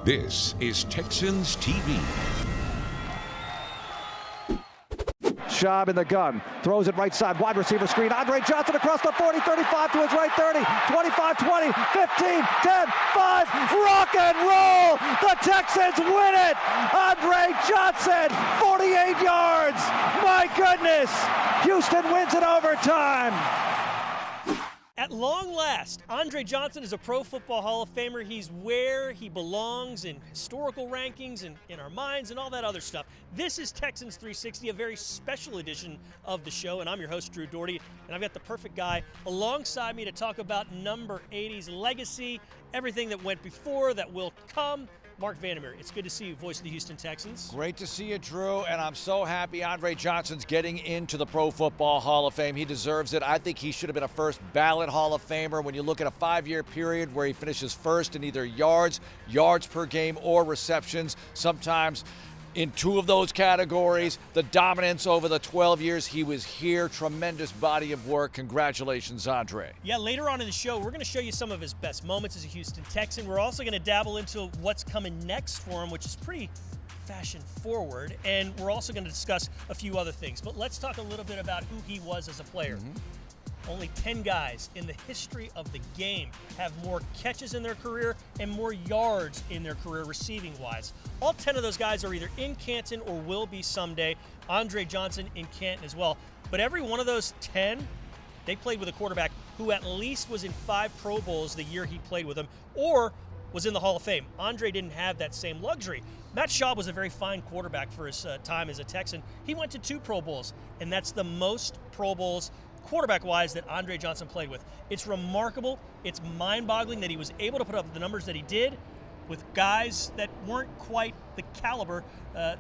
This is Texans TV. Schaub in the gun, throws it right side, wide receiver screen. Andre Johnson across the 40, 35 to his right, 30, 25, 20, 15, 10, 5, rock and roll! The Texans win it! Andre Johnson, 48 yards! My goodness! Houston wins in overtime! At long last, Andre Johnson is a Pro Football Hall of Famer. He's where he belongs in historical rankings and in our minds and all that other stuff. This is Texans 360, a very special edition of the show, and I'm your host, Drew Doherty, and I've got the perfect guy alongside me to talk about number 80's legacy, everything that went before, that will come. Mark Vandermeer, it's good to see you, voice of the Houston Texans. Great to see you, Drew, and I'm so happy Andre Johnson's getting into the Pro Football Hall of Fame. He deserves it. I think he should have been a first ballot Hall of Famer. When you look at a 5-year period where he finishes first in either yards per game, or receptions, sometimes in 2 of those categories, the dominance over the 12 years he was here, tremendous body of work. Congratulations, Andre. Yeah, later on in the show, we're going to show you some of his best moments as a Houston Texan. We're also going to dabble into what's coming next for him, which is pretty fashion forward, and we're also going to discuss a few other things. But let's talk a little bit about who he was as a player. Only 10 guys in the history of the game have more catches in their career and more yards in their career receiving-wise. All 10 of those guys are either in Canton or will be someday. Andre Johnson in Canton as well. But every one of those 10, they played with a quarterback who at least was in 5 Pro Bowls the year he played with them, or was in the Hall of Fame. Andre didn't have that same luxury. Matt Schaub was a very fine quarterback for his time as a Texan. He went to 2 Pro Bowls, and that's the most Pro Bowls quarterback-wise that Andre Johnson played with. It's remarkable. It's mind-boggling that he was able to put up the numbers that he did with guys that weren't quite the caliber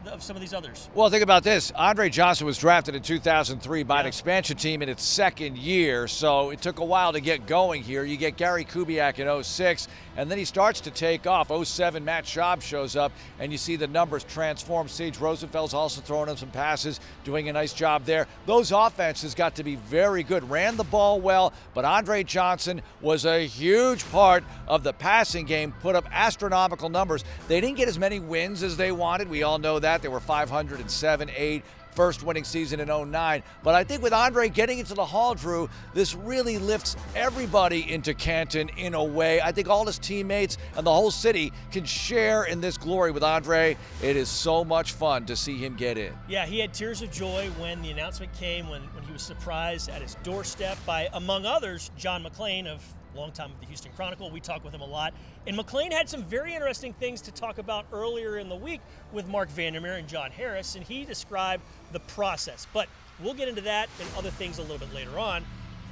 of some of these others. Well, think about this. Andre Johnson was drafted in 2003 by an expansion team in its second year, so it took a while to get going here. You get Gary Kubiak in 06, and then he starts to take off. 07, Matt Schaub shows up, and you see the numbers transform. Sage Rosenfeld's also throwing him some passes, doing a nice job there. Those offenses got to be very good, ran the ball well, but Andre Johnson was a huge part of the passing game, put up astronomical numbers. They didn't get as many wins as they wanted. We all know that. They were 507, 8, first winning season in 09. But I think with Andre getting into the Hall, Drew, this really lifts everybody into Canton in a way. I think all his teammates and the whole city can share in this glory with Andre. It is so much fun to see him get in. Yeah, he had tears of joy when the announcement came, when he was surprised at his doorstep by, among others, John McClain of longtime of the Houston Chronicle. We talk with him a lot. And McClain had some very interesting things to talk about earlier in the week with Mark Vandermeer and John Harris, and he described the process. But we'll get into that and other things a little bit later on.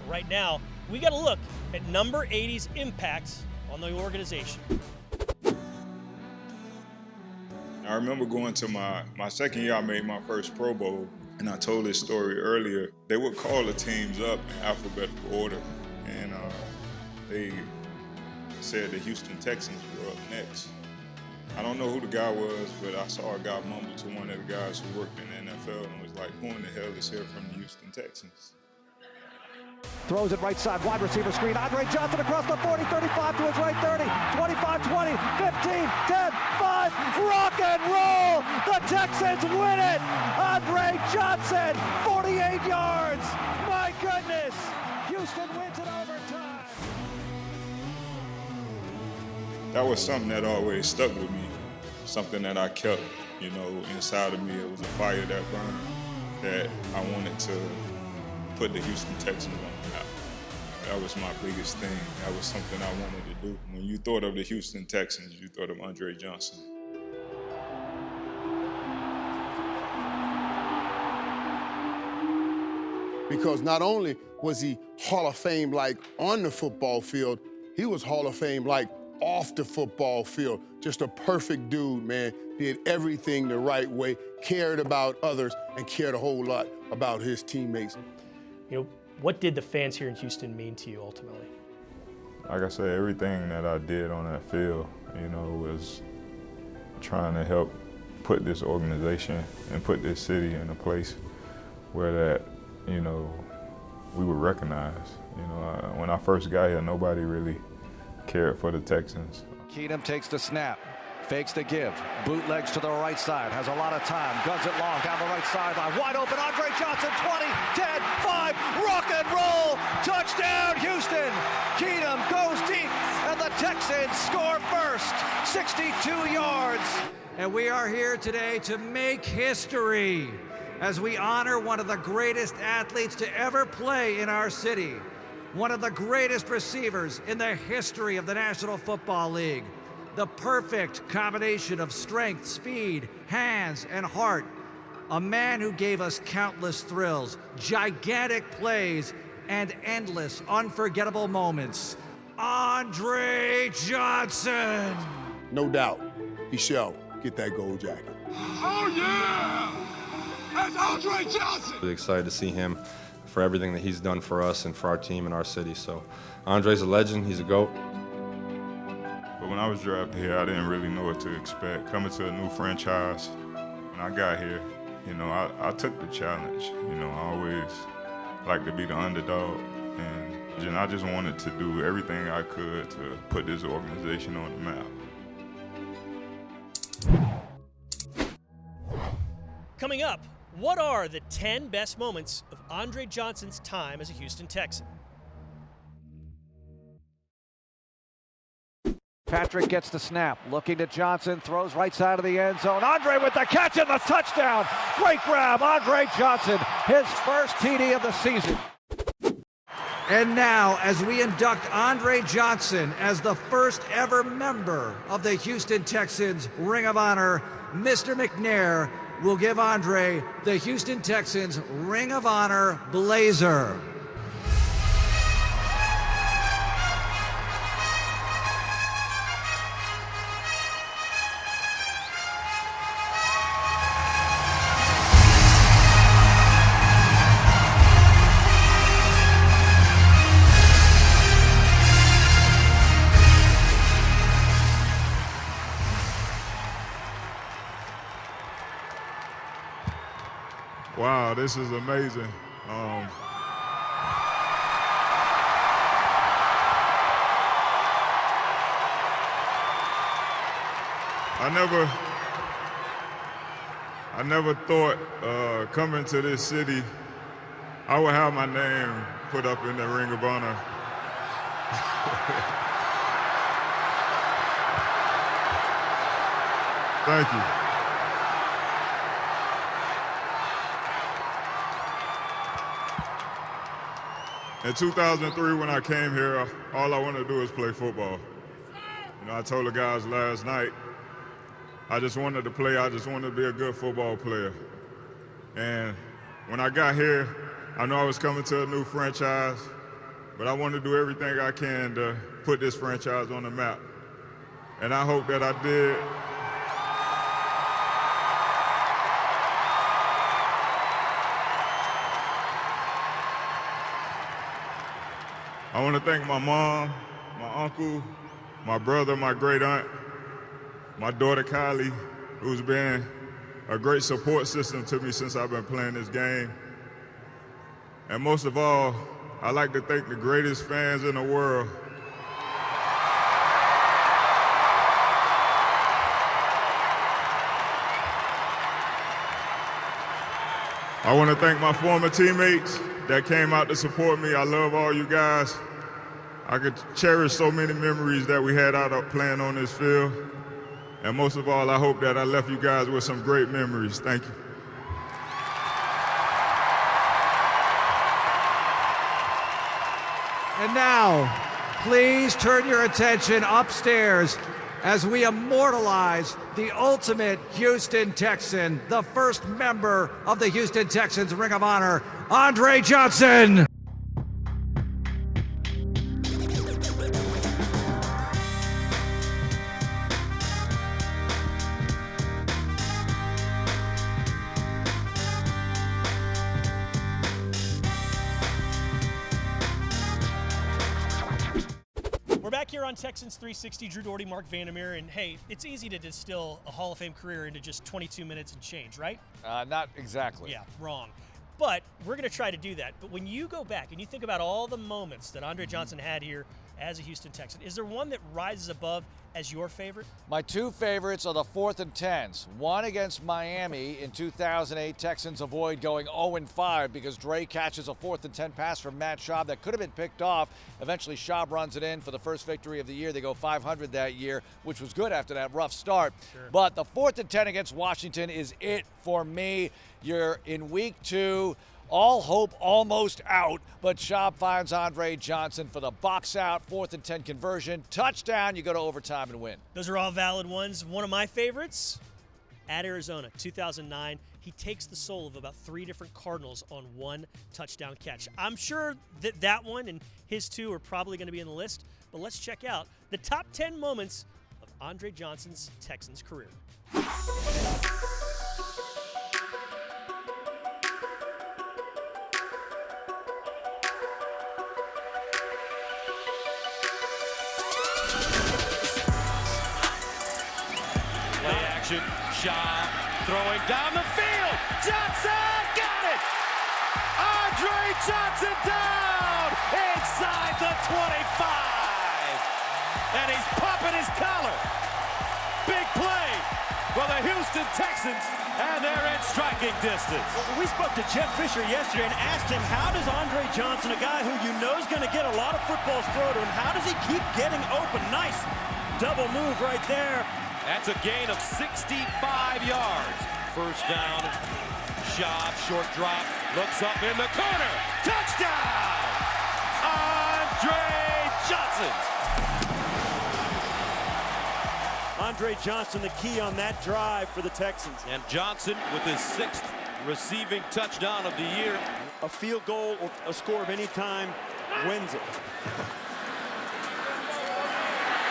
For right now, we got to look at number 80's impact on the organization. I remember going to my second year, I made my first Pro Bowl, and I told this story earlier. They would call the teams up in alphabetical order, and they said the Houston Texans were up next. I don't know who the guy was, but I saw a guy mumble to one of the guys who worked in the NFL and was like, who in the hell is here from the Houston Texans? Throws it right side, wide receiver screen. Andre Johnson across the 40, 35 to his right, 30, 25, 20, 15, 10, 5, rock and roll! The Texans win it! Andre Johnson, 48 yards! My goodness! Houston wins in overtime! That was something that always stuck with me, something that I kept, inside of me. It was a fire that burned, that I wanted to put the Houston Texans on the map. That was my biggest thing. That was something I wanted to do. When you thought of the Houston Texans, you thought of Andre Johnson. Because not only was he Hall of Fame like on the football field, he was Hall of Fame like off the football field. Just a perfect dude, man. Did everything the right way, cared about others, and cared a whole lot about his teammates. What did the fans here in Houston mean to you ultimately? Like I said, everything that I did on that field, was trying to help put this organization and put this city in a place where that, we were recognized. When I first got here, nobody really cared for the Texans. Keenum takes the snap. Fakes the give. Bootlegs to the right side. Has a lot of time. Guns it long down the right sideline. Wide open. Andre Johnson. 20, 10, 5. Rock and roll. Touchdown, Houston. Keenum goes deep, and the Texans score first. 62 yards. And we are here today to make history as we honor one of the greatest athletes to ever play in our city. One of the greatest receivers in the history of the National Football League. The perfect combination of strength, speed, hands, and heart. A man who gave us countless thrills, gigantic plays, and endless, unforgettable moments. Andre Johnson! No doubt, he shall get that gold jacket. Oh yeah! That's Andre Johnson! Really excited to see him for everything that he's done for us and for our team and our city. So Andre's a legend, he's a GOAT. But when I was drafted here, I didn't really know what to expect. Coming to a new franchise, when I got here, you know, I took the challenge. You know, I always like to be the underdog, and I just wanted to do everything I could to put this organization on the map. Coming up, what are the 10 best moments of Andre Johnson's time as a Houston Texan? Patrick gets the snap, looking to Johnson, throws right side of the end zone. Andre with the catch and the touchdown. Great grab, Andre Johnson, his first TD of the season. And now, as we induct Andre Johnson as the first ever member of the Houston Texans Ring of Honor, Mr. McNair will give Andre the Houston Texans Ring of Honor blazer. Wow, this is amazing. I never thought coming to this city I would have my name put up in the Ring of Honor. Thank you. In 2003, when I came here, all I wanted to do was play football. You know, I told the guys last night, I just wanted to play. I just wanted to be a good football player. And when I got here, I know I was coming to a new franchise, but I wanted to do everything I can to put this franchise on the map. And I hope that I did. I want to thank my mom, my uncle, my brother, my great aunt, my daughter Kylie, who's been a great support system to me since I've been playing this game. And most of all, I'd like to thank the greatest fans in the world. I want to thank my former teammates that came out to support me. I love all you guys. I could cherish so many memories that we had out playing on this field. And most of all, I hope that I left you guys with some great memories. Thank you. And now, please turn your attention upstairs as we immortalize the ultimate Houston Texan, the first member of the Houston Texans Ring of Honor, Andre Johnson. Back here on Texans 360, Drew Doherty, Mark Vandermeer, and hey, it's easy to distill a Hall of Fame career into just 22 minutes and change, right? Not exactly. Yeah, wrong. But we're going to try to do that. But when you go back and you think about all the moments that Andre Johnson had here as a Houston Texan. Is there one that rises above as your favorite? My two favorites are the 4th and 10s. One against Miami in 2008. Texans avoid going 0-5 because Dre catches a 4th and 10 pass from Matt Schaub that could have been picked off. Eventually, Schaub runs it in for the first victory of the year. They go 500 that year, which was good after that rough start. Sure. But the 4th and 10 against Washington is it for me. You're in week 2. All hope almost out, but Schaub finds Andre Johnson for the box out, 4th and 10 conversion, touchdown, you go to overtime and win. Those are all valid ones. One of my favorites, at Arizona, 2009, he takes the soul of about 3 different Cardinals on one touchdown catch. I'm sure that one and his two are probably going to be in the list, but let's check out the top 10 moments of Andre Johnson's Texans career. Schaub throwing down the field. Johnson got it. Andre Johnson down inside the 25. And he's popping his collar. Big play for the Houston Texans, and they're in striking distance. We spoke to Jeff Fisher yesterday and asked him, how does Andre Johnson, a guy who you know is going to get a lot of footballs thrown to him, how does he keep getting open? Nice double move right there. That's a gain of 65 yards. First down, Schaub, short drop, looks up in the corner. Touchdown! Andre Johnson! Andre Johnson, the key on that drive for the Texans. And Johnson with his 6th receiving touchdown of the year. A field goal or a score of any kind wins it.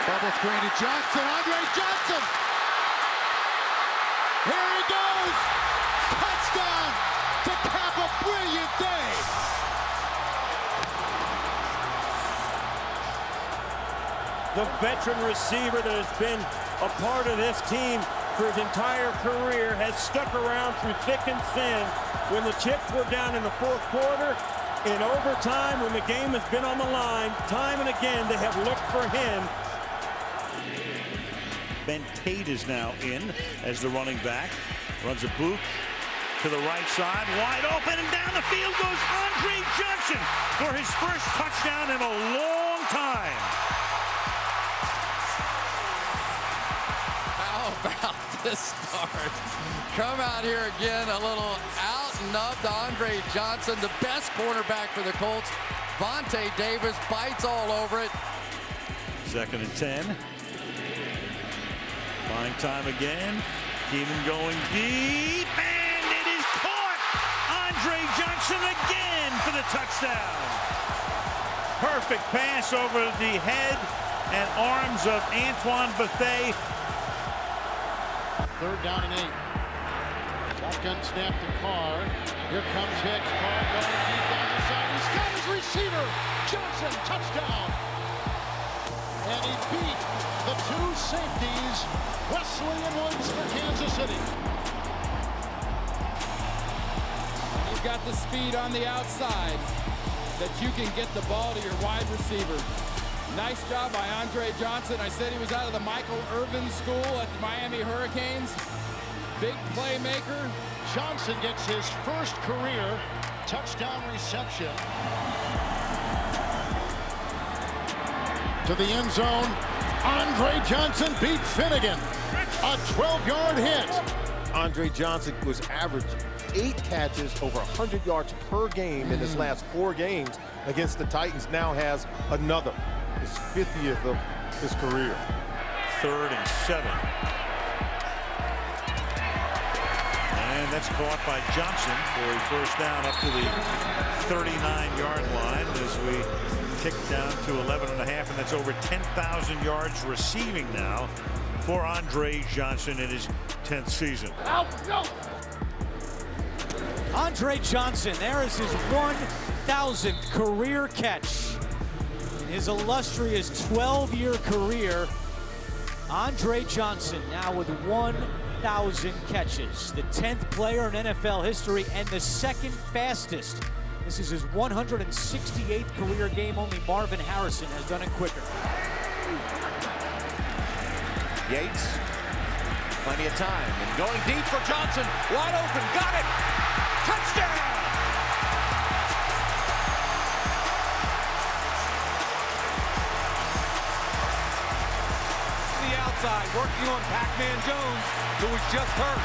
Bubble screen to Johnson. Andre Johnson. Here he goes. Touchdown to cap a brilliant day. The veteran receiver that has been a part of this team for his entire career has stuck around through thick and thin. When the chips were down in the 4th quarter, in overtime, when the game has been on the line, time and again they have looked for him. Ben Tate is now in as the running back. Runs a boot to the right side, wide open, and down the field goes Andre Johnson for his first touchdown in a long time. How about this start? Come out here again, a little out and up to Andre Johnson, the best cornerback for the Colts. Vontae Davis bites all over it. 2nd and 10. Buying time again. Keenan going deep, and it is caught. Andre Johnson again for the touchdown. Perfect pass over the head and arms of Antoine Bethea. 3rd down and 8. Shotgun snap to Carr. Here comes Hicks. Carr going deep down the side. He's got his receiver. Johnson, touchdown. And he beat the 2 safeties, Wesley and Woods for Kansas City. You've got the speed on the outside that you can get the ball to your wide receiver. Nice job by Andre Johnson. I said he was out of the Michael Irvin school at the Miami Hurricanes. Big playmaker. Johnson gets his first career touchdown reception. To the end zone, Andre Johnson beat Finnegan. A 12-yard hit. Andre Johnson was averaging 8 catches, over 100 yards per game in his last 4 games against the Titans. Now has another, his 50th of his career. 3rd and 7. And that's caught by Johnson for a first down up to the 39-yard line as we tick down to 11.5, and that's over 10,000 yards receiving now for Andre Johnson in his 10th season. Andre Johnson, there is his 1,000th career catch. In his illustrious 12-year career, Andre Johnson now with 1,000 catches. The 10th player in NFL history and the 2nd fastest This is his 168th career game. Only Marvin Harrison has done it quicker. Yates, plenty of time, and going deep for Johnson. Wide open, got it! Touchdown! The outside, working on Pac-Man Jones, who was just hurt.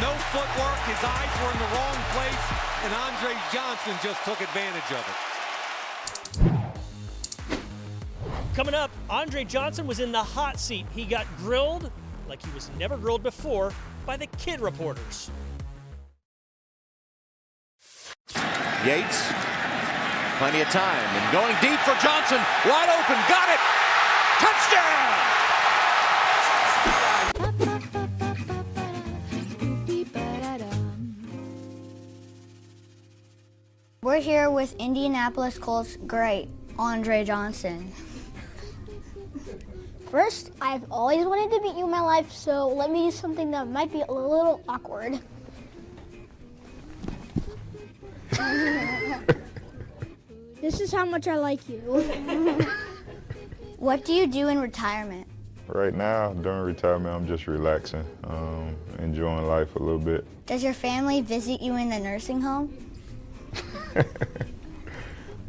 No footwork, his eyes were in the wrong place, and Andre Johnson just took advantage of it. Coming up, Andre Johnson was in the hot seat. He got grilled like he was never grilled before by the kid reporters. Yates, plenty of time, and going deep for Johnson. Wide open, got it! Touchdown! We're here with Indianapolis Colts great, Andre Johnson. First, I've always wanted to beat you in my life, so let me do something that might be a little awkward. This is how much I like you. What do you do in retirement? Right now, during retirement, I'm just relaxing, enjoying life a little bit. Does your family visit you in the nursing home?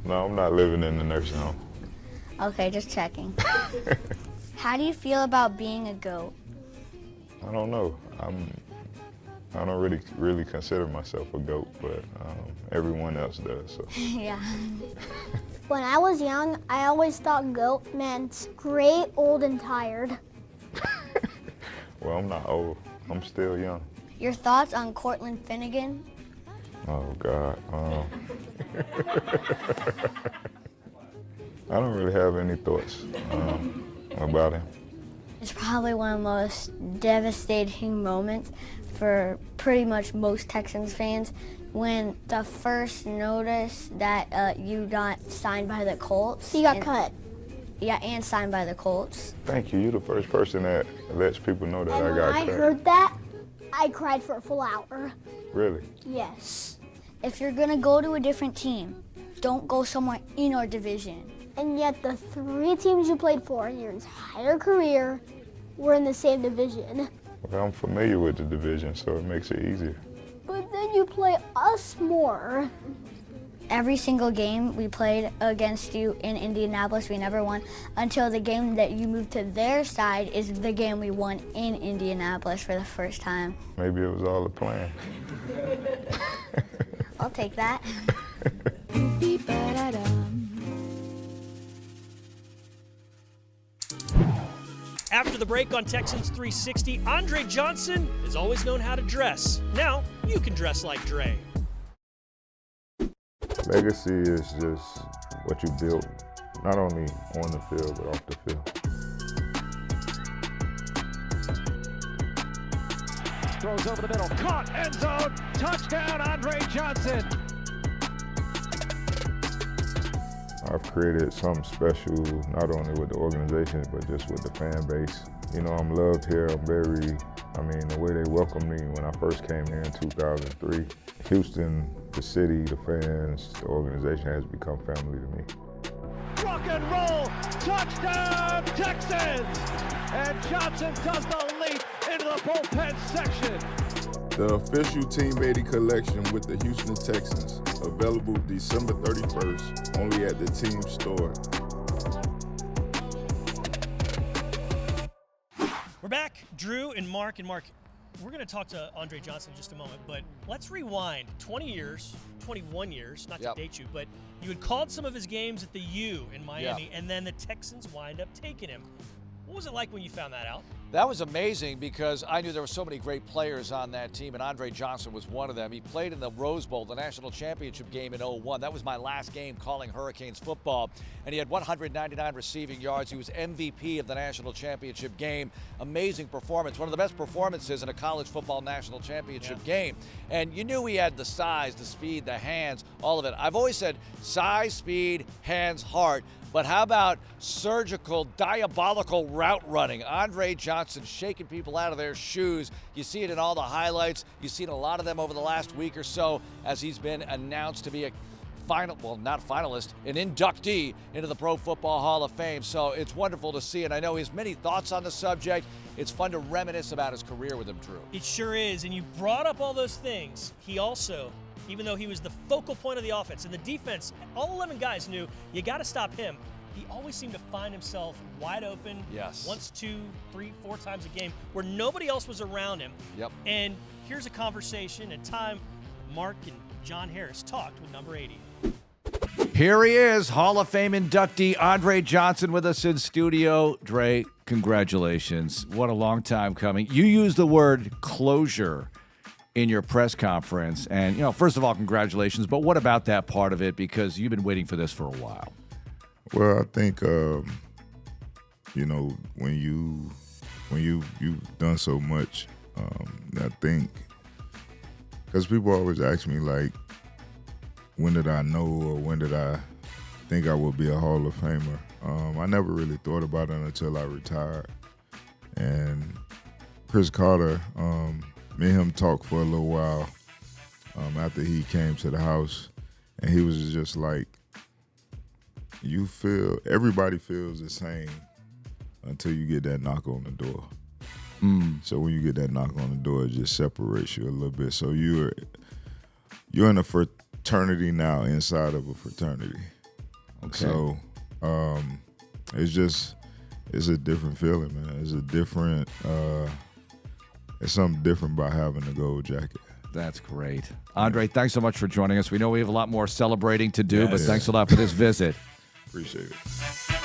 No, I'm not living in the nursing home. Okay, just checking. How do you feel about being a GOAT? I don't know. I don't really consider myself a GOAT, but everyone else does. So. Yeah. When I was young, I always thought GOAT meant great, old, and tired. Well, I'm not old. I'm still young. Your thoughts on Cortland Finnegan? Oh, God. I don't really have any thoughts about him. It's probably one of the most devastating moments for pretty much most Texans fans when the first notice that you got signed by the Colts. He got cut. Yeah, and signed by the Colts. Thank you. You're the first person that lets people know that And I got when I cut. heard that, I cried for a full hour. Really? Yes. If you're gonna go to a different team, don't go somewhere in our division. And yet the 3 teams you played for in your entire career were in the same division. Well, I'm familiar with the division, so it makes it easier. But then you play us more. Every single game we played against you in Indianapolis, we never won until the game that you moved to their side is the game we won in Indianapolis for the first time. Maybe it was all a plan. I'll take that. After the break on Texans 360, Andre Johnson has always known how to dress. Now you can dress like Dre. Legacy is just what you build, not only on the field, but off the field. Throws over the middle, caught, end zone, touchdown, Andre Johnson. I've created something special, not only with the organization, but just with the fan base. You know, I'm loved here. The way they welcomed me when I first came here in 2003. Houston, the city, the fans, the organization has become family to me. Rock and roll, touchdown, Texans! And Johnson does the leap into the bullpen section. The official Team Beatty collection with the Houston Texans, available December 31st, only at the team store. We're back, Drew and Mark. And Mark, we're going to talk to Andre Johnson in just a moment, but let's rewind 20 years, 21 years, not to date you, but you had called some of his games at the U in Miami, and then the Texans wind up taking him. What was it like when you found that out? That was amazing because I knew there were so many great players on that team, and Andre Johnson was one of them. He played in the Rose Bowl, the national championship game in '01. That was my last game calling Hurricanes football, and he had 199 receiving yards. He was MVP of the national championship game. Amazing performance, one of the best performances in a college football national championship game. And you knew he had the size, the speed, the hands, all of it. I've always said size, speed, hands, heart. But how about surgical, diabolical route running? Andre Johnson shaking people out of their shoes. You see it in all the highlights. You've seen a lot of them over the last week or so as he's been announced to be a not finalist, an inductee into the Pro Football Hall of Fame. So it's wonderful to see, and I know he has many thoughts on the subject. It's fun to reminisce about his career with him, Drew. It sure is, and you brought up all those things. He also, even though he was the focal point of the offense and the defense, all 11 guys knew you got to stop him. He always seemed to find himself wide open once, 2, 3, 4 times a game where nobody else was around him. Yep. And here's a conversation and time Mark and John Harris talked with number 80. Here he is, Hall of Fame inductee Andre Johnson with us in studio. Dre, congratulations. What a long time coming. You used the word closure in your press conference. And, first of all, congratulations. But what about that part of it? Because you've been waiting for this for a while. Well, I think, when you've done so much, I think, because people always ask me, like, when did I know or when did I think I would be a Hall of Famer? I never really thought about it until I retired. And Chris Carter, me and him talked for a little while after he came to the house, and he was just like, everybody feels the same until you get that knock on the door. So when you get that knock on the door, it just separates you a little bit. So you're in a fraternity now inside of a fraternity. Okay. So it's a different feeling, man. It's something different about having a gold jacket. That's great. Andre, thanks so much for joining us. We know we have a lot more celebrating to do, but thanks a lot for this visit. Appreciate it.